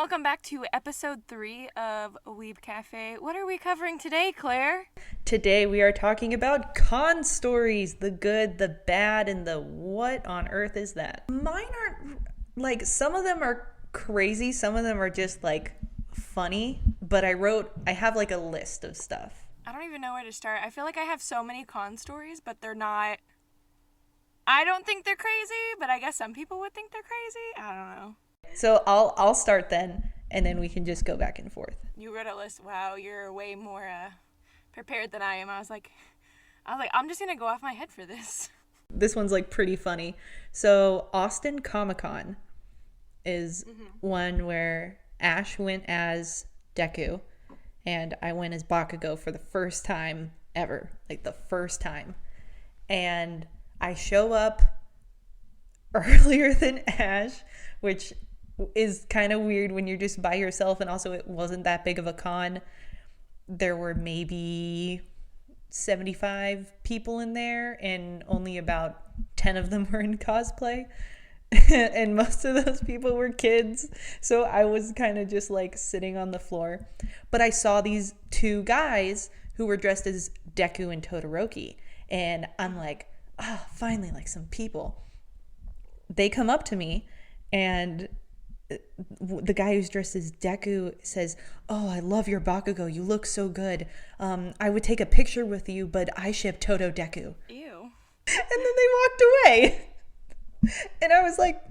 welcome back to episode 3 of Weeb Cafe. What are we covering today, Claire? Today we are talking about con stories, the good, the bad, and the what on earth is that? Mine aren't, some of them are crazy, some of them are just, funny, but I have, a list of stuff. I don't even know where to start. I feel like I have so many con stories, but they're not... I don't think they're crazy, but I guess some people would think they're crazy. I don't know. So I'll start then, and then we can just go back and forth. You wrote a list. Wow, you're way more prepared than I am. I was like, I'm just gonna go off my head for this. This one's pretty funny. So Austin Comic-Con is one where Ash went as Deku, and I went as Bakugo for the first time ever, the first time. And I show up earlier than Ash, which is kind of weird when you're just by yourself, and also it wasn't that big of a con. There were maybe 75 people in there, and only about 10 of them were in cosplay. And most of those people were kids, so I was kind of just sitting on the floor. But I saw these two guys who were dressed as Deku and Todoroki, and I'm like, finally, some people. They come up to me, and the guy who's dressed as Deku says, "Oh, I love your Bakugo. You look so good. I would take a picture with you, but I ship Todo Deku." Ew. And then they walked away. And I was like,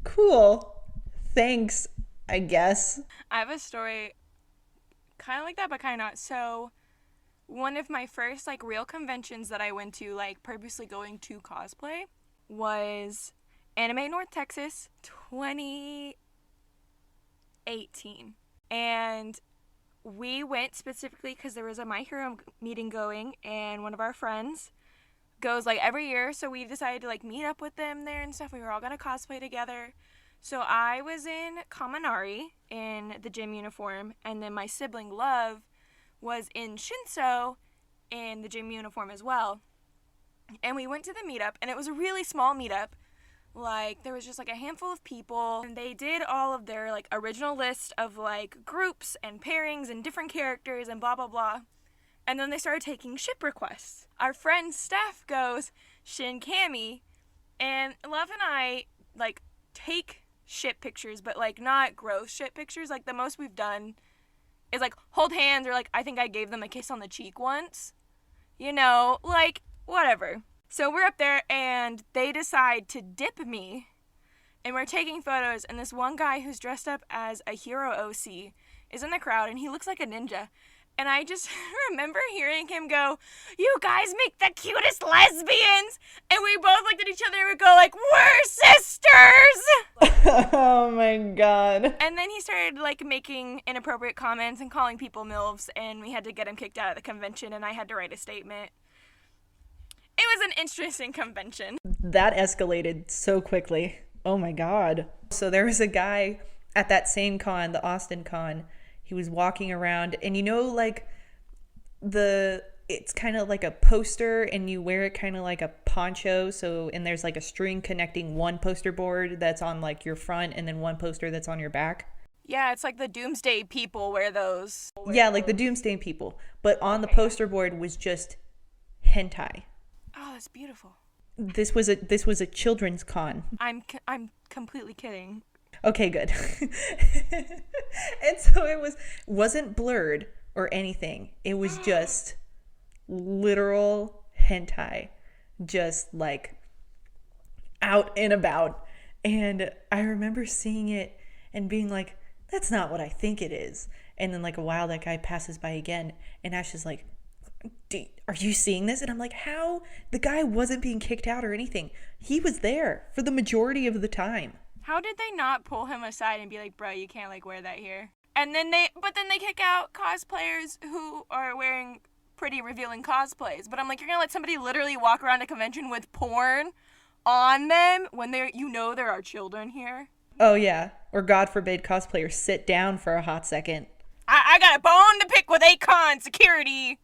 cool. Thanks, I guess. I have a story kind of like that, but kind of not. So one of my first real conventions that I went to, purposely going to cosplay, was Anime North Texas 2018. And we went specifically because there was a My Hero meeting going, and one of our friends goes every year, so we decided to meet up with them there and stuff. We were all gonna cosplay together. So I was in Kaminari in the gym uniform, and then my sibling Love was in Shinso in the gym uniform as well. And we went to the meetup, and it was a really small meetup. There was just a handful of people, and they did all of their original list of groups and pairings and different characters and blah blah blah. And then they started taking ship requests. Our friend Steph goes, Shin Kami, and Love and I take ship pictures, but not gross ship pictures. The most we've done is hold hands, or I think I gave them a kiss on the cheek once. Whatever. So we're up there, and they decide to dip me, and we're taking photos, and this one guy who's dressed up as a hero OC is in the crowd, and he looks like a ninja. And I just remember hearing him go, "You guys make the cutest lesbians!" And we both looked at each other and would go "We're sisters!" Oh my god. And then he started making inappropriate comments and calling people MILFs, and we had to get him kicked out of the convention, and I had to write a statement. It was an interesting convention. That escalated so quickly. Oh my god. So there was a guy at that same con, the Austin con. He was walking around, and it's kind of like a poster, and you wear it kind of like a poncho. So, and there's a string connecting one poster board that's on your front, and then one poster that's on your back. Yeah, it's the Doomsday People wear those. Yeah, the Doomsday People. But on the poster board was just hentai. Oh, that's beautiful. This was a children's con. I'm completely kidding. Okay, good. And so it wasn't blurred or anything. It was just literal hentai, just out and about. And I remember seeing it and being that's not what I think it is. And then a while that guy passes by again, and Ash is are you seeing this? And I'm how? The guy wasn't being kicked out or anything. He was there for the majority of the time. How did they not pull him aside and be bro, you can't wear that here? And then they kick out cosplayers who are wearing pretty revealing cosplays. But I'm you're gonna let somebody literally walk around a convention with porn on them when there are children here? Oh yeah. Or God forbid cosplayers sit down for a hot second. I got a bone to pick with Akon security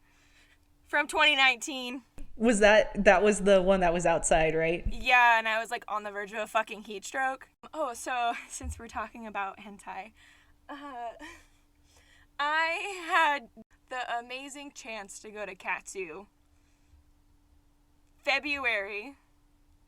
from 2019. Was that was the one that was outside, right? Yeah, and I was on the verge of a fucking heat stroke. Oh, so since we're talking about hentai, Uh, I had the amazing chance to go to Katsu February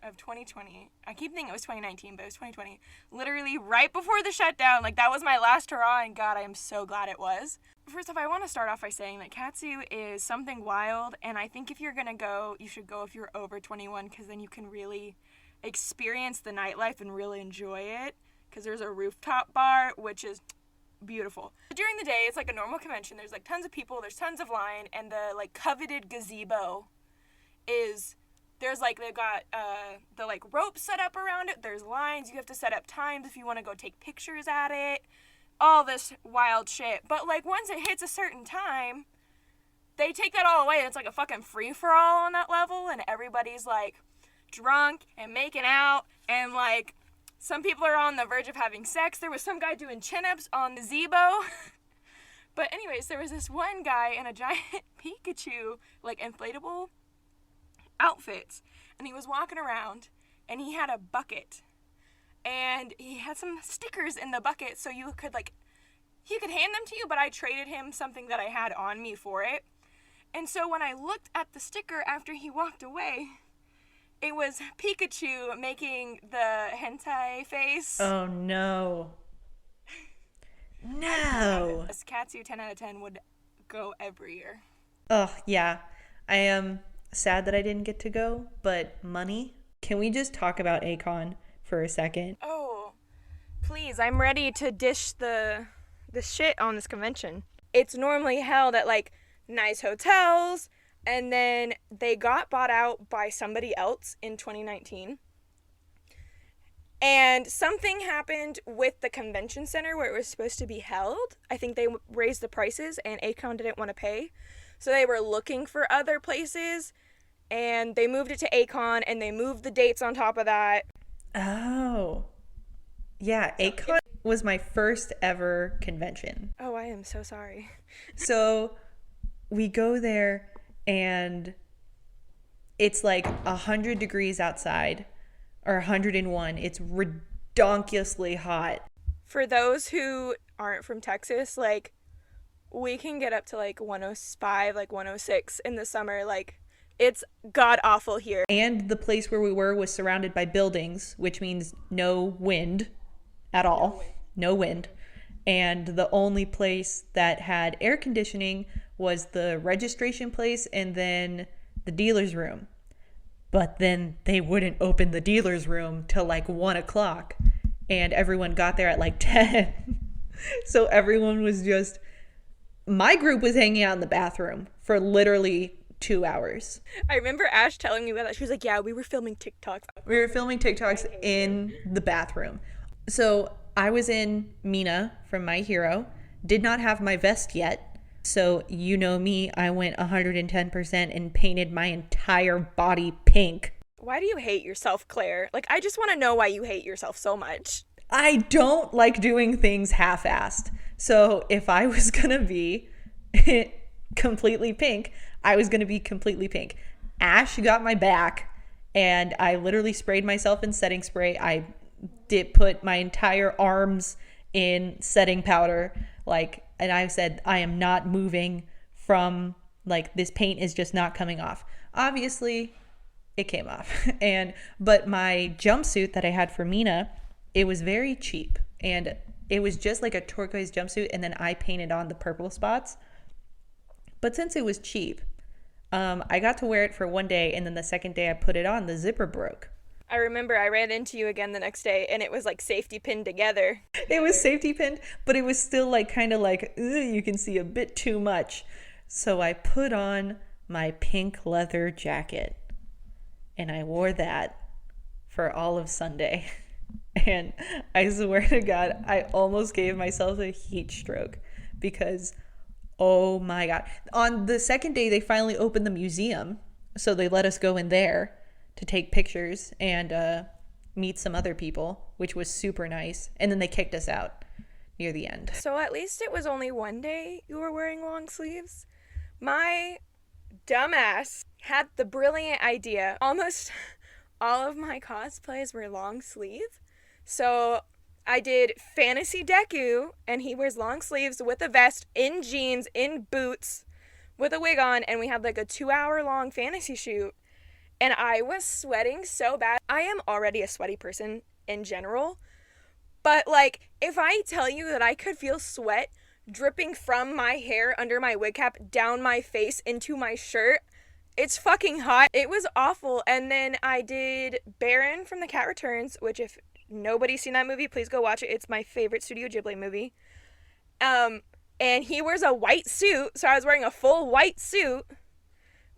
of 2020. I keep thinking it was 2019, but it was 2020. Literally right before the shutdown. Like, that was my last hurrah, and God, I am so glad it was. First off, I want to start off by saying that Katsu is something wild, and I think if you're gonna go, you should go if you're over 21, because then you can really experience the nightlife and really enjoy it, because there's a rooftop bar, which is beautiful. During the day, it's like a normal convention. There's like tons of people, there's tons of line, and the like coveted gazebo is, there's like, they've got the like ropes set up around it, there's lines, you have to set up times if you want to go take pictures at it, all this wild shit. But like once it hits a certain time, they take that all away, and it's like a fucking free-for-all on that level, and everybody's like drunk and making out, and like some people are on the verge of having sex. There was some guy doing chin-ups on the gazebo. But anyways, there was this one guy in a giant Pikachu, like, inflatable outfit. And he was walking around, and he had a bucket. And he had some stickers in the bucket, so you could, like, he could hand them to you, but I traded him something that I had on me for it. And so when I looked at the sticker after he walked away, it was Pikachu making the hentai face. Oh, no. No. This Katsu 10 out of 10 would go every year. Oh, yeah. I am sad that I didn't get to go, but money. Can we just talk about Akon for a second? Oh, please. I'm ready to dish the shit on this convention. It's normally held at, like, nice hotels, and then they got bought out by somebody else in 2019. And something happened with the convention center where it was supposed to be held. I think they raised the prices, and Akon didn't want to pay. So they were looking for other places, and they moved it to Akon, and they moved the dates on top of that. Oh. Yeah, Akon was my first ever convention. Oh, I am so sorry. So we go there, and it's like 100 degrees outside, or 101. It's redonkulously hot. For those who aren't from Texas, like, we can get up to like 105, like 106 in the summer. Like, it's god awful here. And the place where we were was surrounded by buildings, which means no wind at all. No wind. And the only place that had air conditioning was the registration place and then the dealer's room. But then they wouldn't open the dealer's room till like 1 o'clock. And everyone got there at like 10. So everyone was just... My group was hanging out in the bathroom for literally 2 hours. I remember Ash telling me about that. She was like, yeah, we were filming TikToks. We were filming TikToks in the bathroom. So I was in Mina from My Hero. Did not have my vest yet. So you know me, I went 110% and painted my entire body pink. Why do you hate yourself, Claire? Like, I just want to know why you hate yourself so much. I don't like doing things half-assed. So if I was gonna be completely pink, I was gonna be completely pink. Ash got my back, and I literally sprayed myself in setting spray. I did put my entire arms in setting powder, like, and I said, I am not moving from, like, this paint is just not coming off. Obviously, it came off. But my jumpsuit that I had for Mina, it was very cheap, and it was just like a turquoise jumpsuit, and then I painted on the purple spots. But since it was cheap, I got to wear it for one day, and then the second day I put it on, the zipper broke. I remember I ran into you again the next day, and it was like safety pinned together. It was safety pinned, but it was still like kind of like, you can see a bit too much. So I put on my pink leather jacket, and I wore that for all of Sunday. And I swear to God, I almost gave myself a heat stroke because, oh my God. On the second day, they finally opened the museum. So they let us go in there to take pictures and meet some other people, which was super nice. And then they kicked us out near the end. So at least it was only one day you were wearing long sleeves. My dumbass had the brilliant idea. Almost all of my cosplays were long sleeve. So I did Fantasy Deku, and he wears long sleeves with a vest, in jeans, in boots, with a wig on, and we had like a 2-hour long fantasy shoot. And I was sweating so bad. I am already a sweaty person in general. But, like, if I tell you that I could feel sweat dripping from my hair under my wig cap down my face into my shirt, it's fucking hot. It was awful. And then I did Baron from The Cat Returns, which if nobody's seen that movie, please go watch it. It's my favorite Studio Ghibli movie. And he wears a white suit, so I was wearing a full white suit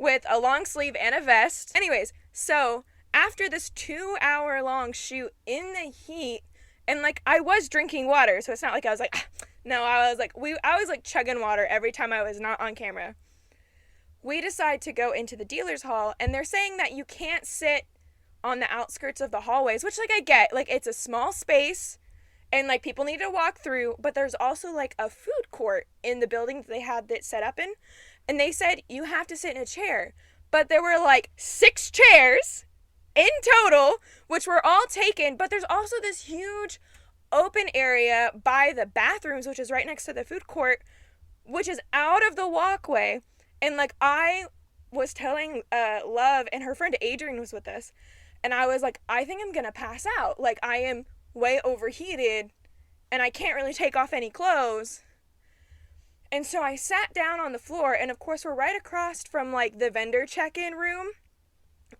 with a long sleeve and a vest. Anyways, so after this 2-hour long shoot in the heat, and like I was drinking water, so it's not like I was like, no, I was like chugging water every time I was not on camera. We decide to go into the dealer's hall, and they're saying that you can't sit on the outskirts of the hallways, which like I get, like it's a small space and like people need to walk through, but there's also like a food court in the building that they had that set up in. And they said you have to sit in a chair. But there were like 6 chairs in total, which were all taken. But there's also this huge open area by the bathrooms, which is right next to the food court, which is out of the walkway. And like I was telling Love, and her friend Adrian was with us. And I was like, I think I'm going to pass out. Like I am way overheated and I can't really take off any clothes. And so I sat down on the floor, and of course we're right across from like the vendor check-in room,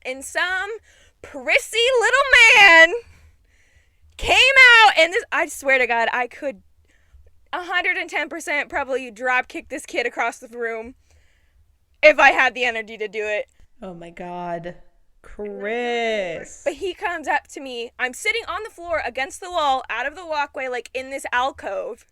and some prissy little man came out, and this, I swear to God, I could 110% probably drop kick this kid across the room if I had the energy to do it. Oh my God. Kris. But he comes up to me. I'm sitting on the floor against the wall out of the walkway, like in this alcove.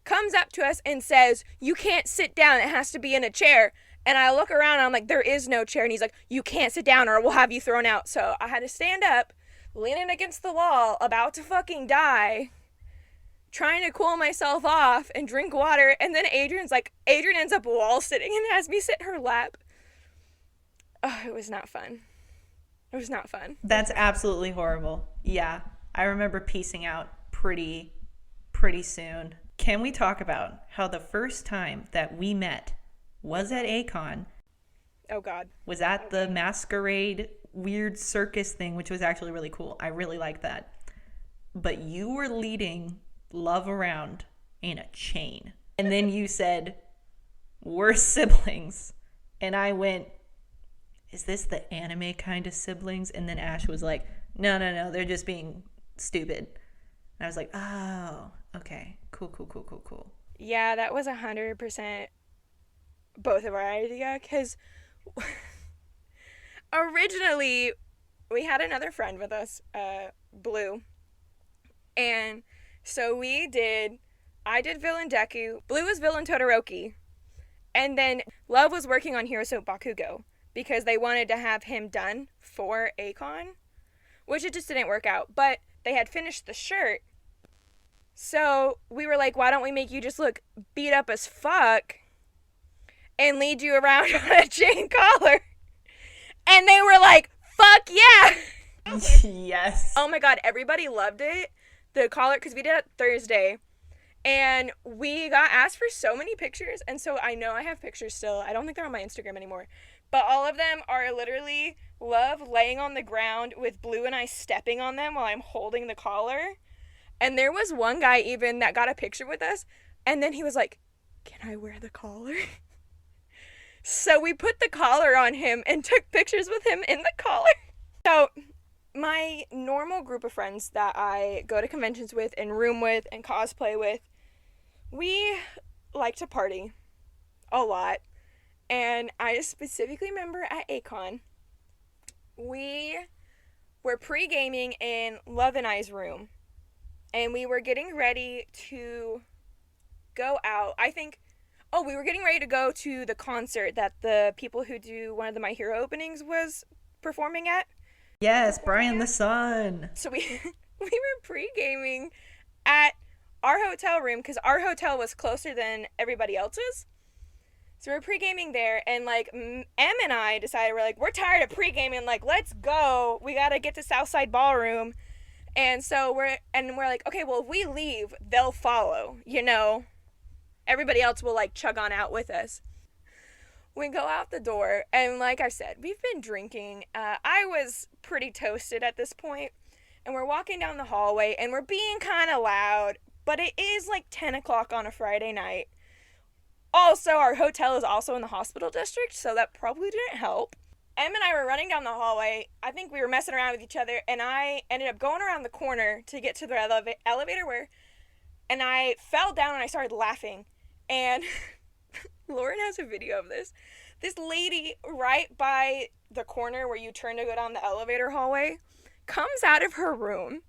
Comes up to us and says, you can't sit down, it has to be in a chair. And I look around and I'm like, there is no chair. And he's like, you can't sit down or we'll have you thrown out. So I had to stand up, leaning against the wall, about to fucking die, trying to cool myself off and drink water. And then Adrian ends up wall sitting and has me sit in her lap. Oh, it was not fun. It was not fun. That's absolutely horrible. Yeah, I remember piecing out pretty soon. Can we talk about how the first time that we met was at A-Kon? Oh, God. Was at the masquerade weird circus thing, which was actually really cool. I really liked that. But you were leading Love around in a chain. And then you said, we're siblings. And I went, is this the anime kind of siblings? And then Ash was like, no, they're just being stupid. And I was like, oh, okay. Cool. Yeah, that was 100% both of our idea, because originally we had another friend with us, Blue, and so I did Villain Deku, Blue was Villain Todoroki, and then Love was working on Hiroso Bakugo, because they wanted to have him done for A-Kon, which it just didn't work out, but they had finished the shirt. So we were like, why don't we make you just look beat up as fuck and lead you around on a chain collar? And they were like, fuck yeah. Yes. Oh my God, everybody loved it. The collar, because we did it Thursday. And we got asked for so many pictures. And so I know I have pictures still. I don't think they're on my Instagram anymore. But all of them are literally Love laying on the ground with Blue and I stepping on them while I'm holding the collar. And there was one guy even that got a picture with us, and then he was like, can I wear the collar? So we put the collar on him and took pictures with him in the collar. So my normal group of friends that I go to conventions with and room with and cosplay with, we like to party a lot. And I specifically remember at A-Kon, we were pre-gaming in Love and I's room. And we were getting ready to go out. We were getting ready to go to the concert that the people who do one of the My Hero openings was performing at. Yes, Brian the Sun. So we were pre-gaming at our hotel room because our hotel was closer than everybody else's. So we were pre-gaming there, and like Em and I decided, we're tired of pre-gaming, like let's go. We gotta get to Southside Ballroom. And so we're like, okay, well, if we leave, they'll follow, everybody else will like chug on out with us. We go out the door, and like I said, we've been drinking. I was pretty toasted at this point, and we're walking down the hallway, and we're being kind of loud, but it is like 10 o'clock on a Friday night. Also, our hotel is also in the hospital district, so that probably didn't help. Em and I were running down the hallway. I think we were messing around with each other, and I ended up going around the corner to get to the elevator and I fell down and I started laughing. And Lauren has a video of this. This lady right by the corner where you turn to go down the elevator hallway comes out of her room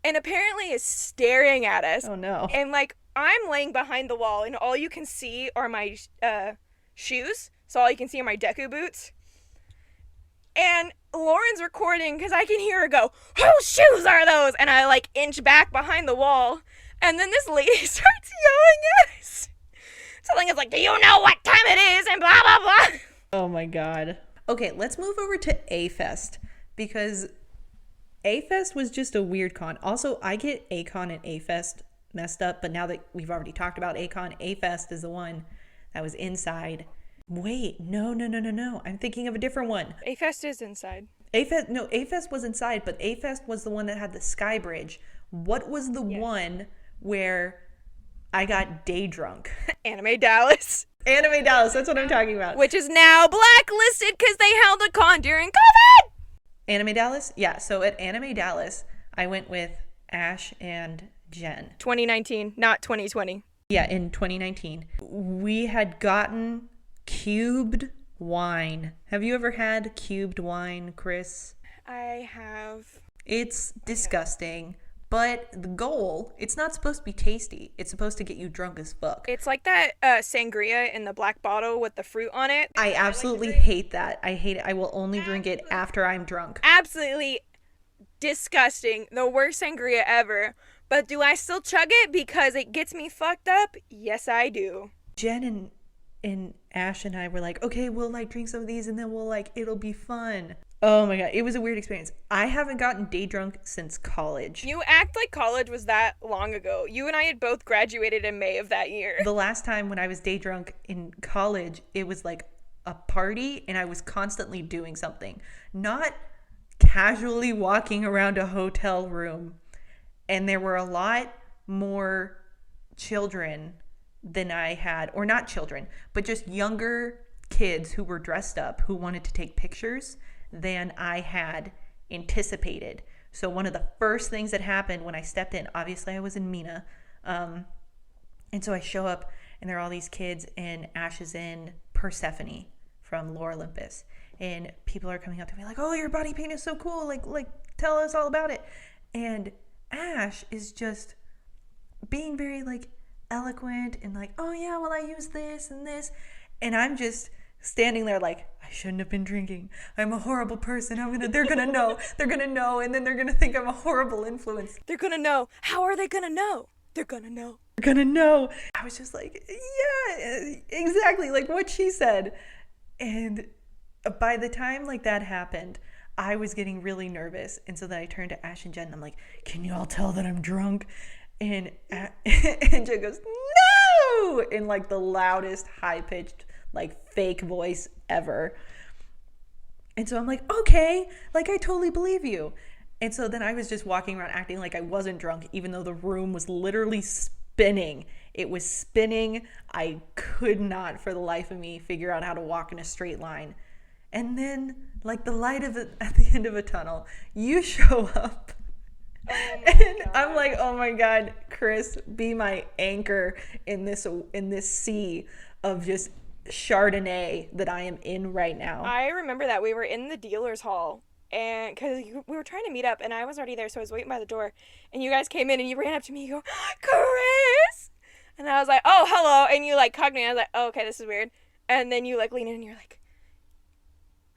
and apparently is staring at us. Oh, no. And, like, I'm laying behind the wall, and all you can see are my shoes. So all you can see are my Deku boots. And Lauren's recording because I can hear her go, "Whose shoes are those?" And I, like, inch back behind the wall. And then this lady starts yelling at us. Telling us, like, "Do you know what time it is?" And blah, blah, blah. Oh, my God. Okay, let's move over to A-Fest. Because A-Fest was just a weird con. Also, I get A-Con and A-Fest messed up. But now that we've already talked about A-Con, A-Fest is the one that was inside. Wait, no. I'm thinking of a different one. A-Fest is inside. A-Fest was inside, but A-Fest was the one that had the sky bridge. What was the one where I got day drunk? Anime Dallas. Anime Dallas, that's what I'm talking about. Which is now blacklisted because they held a con during COVID. Anime Dallas? Yeah, so at Anime Dallas, I went with Ash and Jen. 2019, not 2020. Yeah, in 2019. We had gotten cubed wine. Have you ever had cubed wine, Kris? I have. It's disgusting. But the goal, it's not supposed to be tasty. It's supposed to get you drunk as fuck. It's like that sangria in the black bottle with the fruit on it. I absolutely hate that. I hate it. I will only drink it after I'm drunk. Absolutely disgusting. The worst sangria ever. But do I still chug it because it gets me fucked up? Yes, I do. Jen and Ash and I were like, okay, we'll like drink some of these and then we'll like, it'll be fun. Oh my God, it was a weird experience. I haven't gotten day drunk since college. You act like college was that long ago. You and I had both graduated in May of that year. The last time when I was day drunk in college, it was like a party and I was constantly doing something. Not casually walking around a hotel room. And there were a lot more children than I had, or not children, but just younger kids who were dressed up, who wanted to take pictures than I had anticipated. So one of the first things that happened when I stepped in, obviously I was in Mina, and so I show up and there are all these kids and Ash is in Persephone from Lore Olympus, and people are coming up to me like, "Oh, your body paint is so cool, like tell us all about it." And Ash is just being very like eloquent and like, "Oh yeah, well I use this and this," and I'm just standing there like, I shouldn't have been drinking. I'm a horrible person. They're gonna know. They're gonna know, and then they're gonna think I'm a horrible influence. They're gonna know. How are they gonna know? They're gonna know. They're gonna know. I was just like, yeah, exactly, like what she said. And by the time like that happened, I was getting really nervous, and so then I turned to Ash and Jen and I'm like, "Can you all tell that I'm drunk?" And Jen goes, "No!" in like the loudest, high-pitched, like fake voice ever. And so I'm like, okay, like I totally believe you. And so then I was just walking around acting like I wasn't drunk, even though the room was literally spinning. It was spinning. I could not for the life of me figure out how to walk in a straight line. And then like the light of it at the end of a tunnel, you show up. And God. I'm like, oh my God, Kris, be my anchor in this sea of just Chardonnay that I am in right now. I remember that we were in the dealer's hall, and because we were trying to meet up, and I was already there, so I was waiting by the door, and you guys came in, and you ran up to me, and you go, "Kris!" And I was like, "Oh, hello," and you like hugged me, and I was like, "Oh, okay, this is weird," and then you like lean in, and you're like,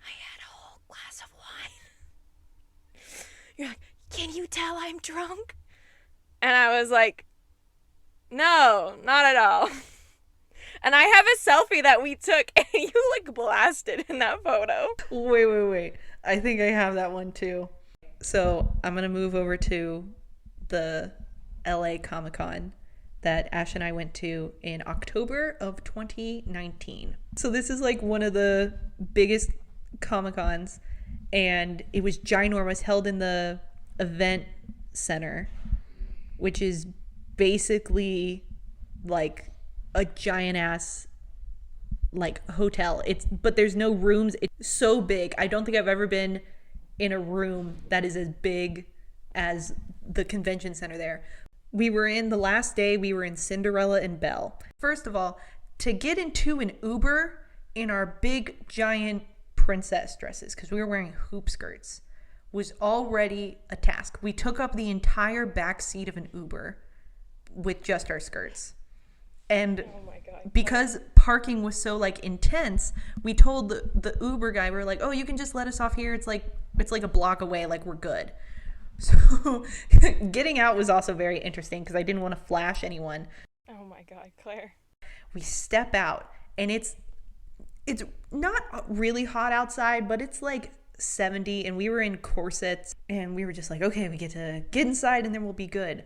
"I had a whole glass of wine." You're like, "Can you tell I'm drunk?" And I was like, "No, not at all." And I have a selfie that we took, and you, like, blasted in that photo. Wait. I think I have that one, too. So I'm going to move over to the LA Comic Con that Ash and I went to in October of 2019. So this is like one of the biggest Comic Cons, and it was ginormous, held in the event center, which is basically like a giant ass like hotel. But there's no rooms. It's so big. I don't think I've ever been in a room that is as big as the convention center there. We were in the last day, we were in Cinderella and Belle. First of all, to get into an Uber in our big giant princess dresses, because we were wearing hoop skirts, was already a task. We took up the entire back seat of an Uber with just our skirts. And Oh my God. because parking was so like intense, we told the Uber guy, we were like, oh, you can just let us off here. It's like a block away. Like, we're good. So getting out was also very interesting because I didn't want to flash anyone. Oh my God, Claire. We step out and it's not really hot outside, but it's like 70, and we were in corsets, and we were just like, okay, we get to get inside and then we'll be good.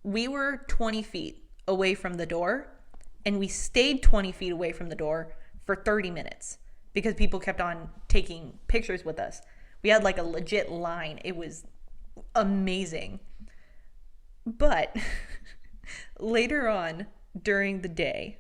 We were 20 feet away from the door, and we stayed 20 feet away from the door for 30 minutes because people kept on taking pictures with us. We had like a legit line. It was amazing. But later on during the day,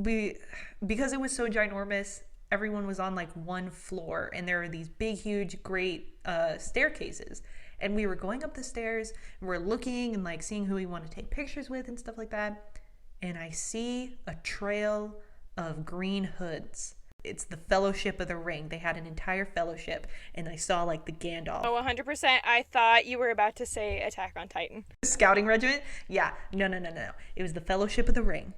because it was so ginormous, everyone was on like one floor, and there were these big, huge, great staircases. And we were going up the stairs, and we're looking and like seeing who we want to take pictures with and stuff like that. And I see a trail of green hoods. It's the Fellowship of the Ring. They had an entire fellowship, and I saw like the Gandalf. Oh, 100%. I thought you were about to say Attack on Titan. Scouting regiment? Yeah. No. It was the Fellowship of the Ring.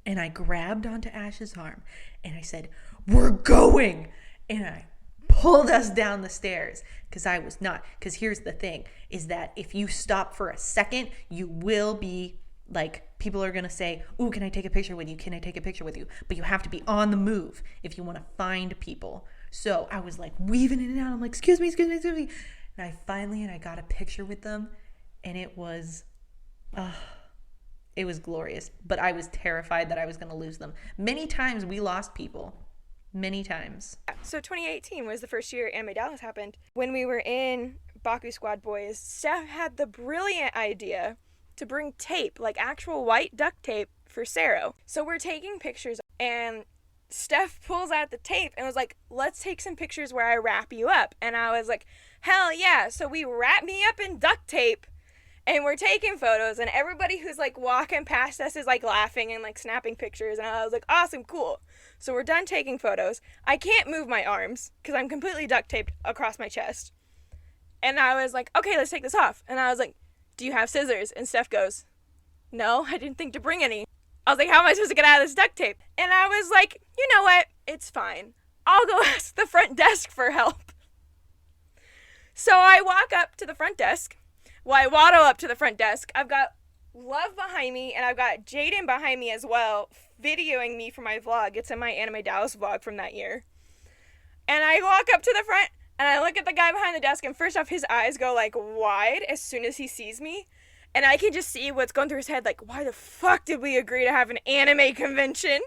And I grabbed onto Ash's arm, and I said, we're going! And I pulled us down the stairs, because here's the thing, is that if you stop for a second, you will be like, people are going to say, ooh, can I take a picture with you? Can I take a picture with you? But you have to be on the move if you want to find people. So I was like weaving in and out. I'm like, excuse me. And I got a picture with them, and it was glorious. But I was terrified that I was going to lose them. Many times we lost people. Many times. So 2018 was the first year Anime Dallas happened. When we were in Baku Squad Boys, Steph had the brilliant idea to bring tape, like actual white duct tape, for Saro. So we're taking pictures, and Steph pulls out the tape and was like, let's take some pictures where I wrap you up. And I was like, hell yeah. So we wrap me up in duct tape, and we're taking photos, and everybody who's like walking past us is like laughing and like snapping pictures. And I was like, awesome, cool. So we're done taking photos. I can't move my arms because I'm completely duct taped across my chest. And I was like, okay, let's take this off. And I was like, do you have scissors? And Steph goes, no, I didn't think to bring any. I was like, how am I supposed to get out of this duct tape? And I was like, you know what? It's fine. I'll go ask the front desk for help. So I walk up to the front desk. Well, I waddle up to the front desk. I've got Love behind me, and I've got Jaden behind me as well, videoing me for my vlog. It's in my Anime Dallas vlog from that year. And I walk up to the front, and I look at the guy behind the desk, and first off, his eyes go like wide as soon as he sees me. And I can just see what's going through his head, like, why the fuck did we agree to have an anime convention?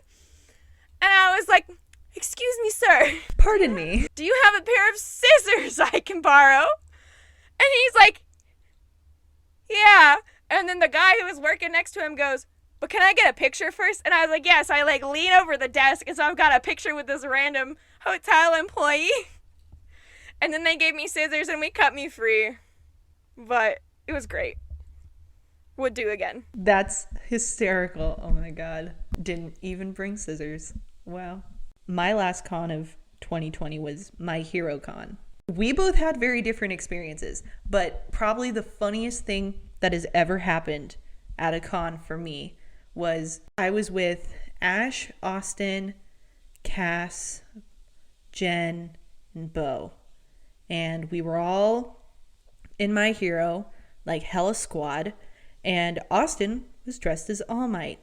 And I was like, excuse me, sir. Pardon me. Do you have a pair of scissors I can borrow? And he's like, yeah. And then the guy who was working next to him goes, but can I get a picture first? And I was like, yes. I like lean over the desk, and so I've got a picture with this random hotel employee. And then they gave me scissors and we cut me free. But it was great. Would do again. That's hysterical. Oh my god. Didn't even bring scissors. Wow. My last con of 2020 was My Hero Con. We both had very different experiences, but probably the funniest thing that has ever happened at a con for me was I was with Ash, Austin, Cass, Jen, and Bo. And we were all in My Hero, like hella squad. And Austin was dressed as All Might.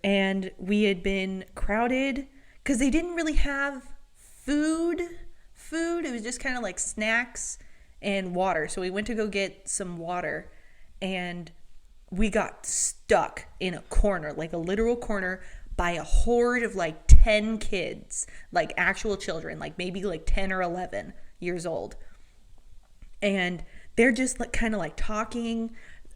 And we had been crowded because they didn't really have food. It was just kind of like snacks and water. So we went to go get some water, and we got stuck in a corner, like a literal corner, by a horde of like 10 kids, like actual children, like maybe like 10 or 11 years old. And they're just like kind of like talking.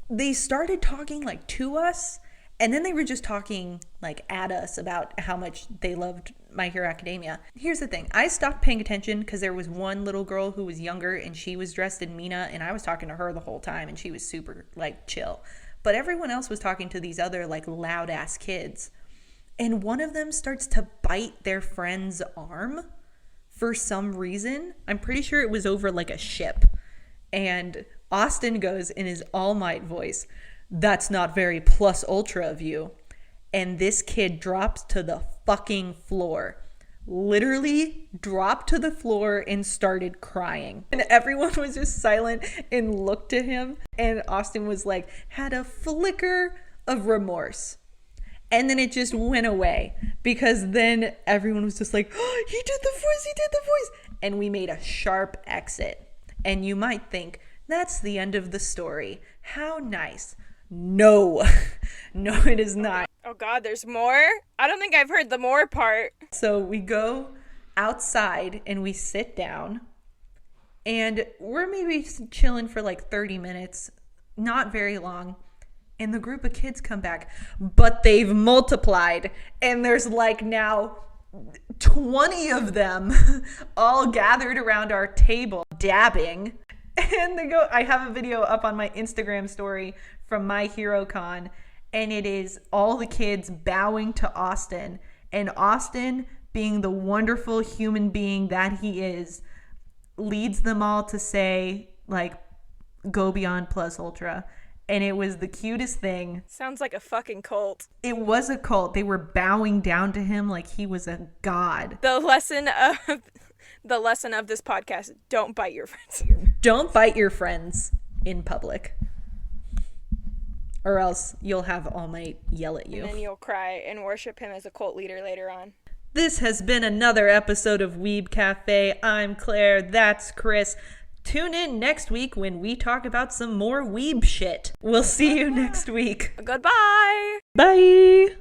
They started talking like to us, and then they were just talking like at us about how much they loved My Hero Academia. Here's the thing. I stopped paying attention because there was one little girl who was younger, and she was dressed in Mina, and I was talking to her the whole time, and she was super like chill. But everyone else was talking to these other like loud ass kids. And one of them starts to bite their friend's arm for some reason. I'm pretty sure it was over like a ship. And Austin goes in his All Might voice, "That's not very plus ultra of you." And this kid drops to the fucking floor. Literally dropped to the floor and started crying. And everyone was just silent and looked at him. And Austin was like, had a flicker of remorse. And then it just went away, because then everyone was just like, "Oh, he did the voice. And we made a sharp exit. And you might think, that's the end of the story. How nice. No. No, it is not. Oh God, there's more? I don't think I've heard the more part. So we go outside and we sit down, and we're maybe chilling for like 30 minutes, not very long. And the group of kids come back, but they've multiplied, and there's like now 20 of them all gathered around our table dabbing. And they go, I have a video up on my Instagram story from My Hero Con, and it is all the kids bowing to Austin, and Austin, being the wonderful human being that he is, leads them all to say like, "Go beyond plus ultra." And it was the cutest thing. Sounds like a fucking cult. It was a cult. They were bowing down to him like he was a god. The lesson of this podcast: don't bite your friends. Don't bite your friends in public, or else you'll have All Might yell at you. And then you'll cry and worship him as a cult leader later on. This has been another episode of Weeb Cafe. I'm Claire. That's Kris. Tune in next week when we talk about some more weeb shit. We'll see you next week. Goodbye. Bye.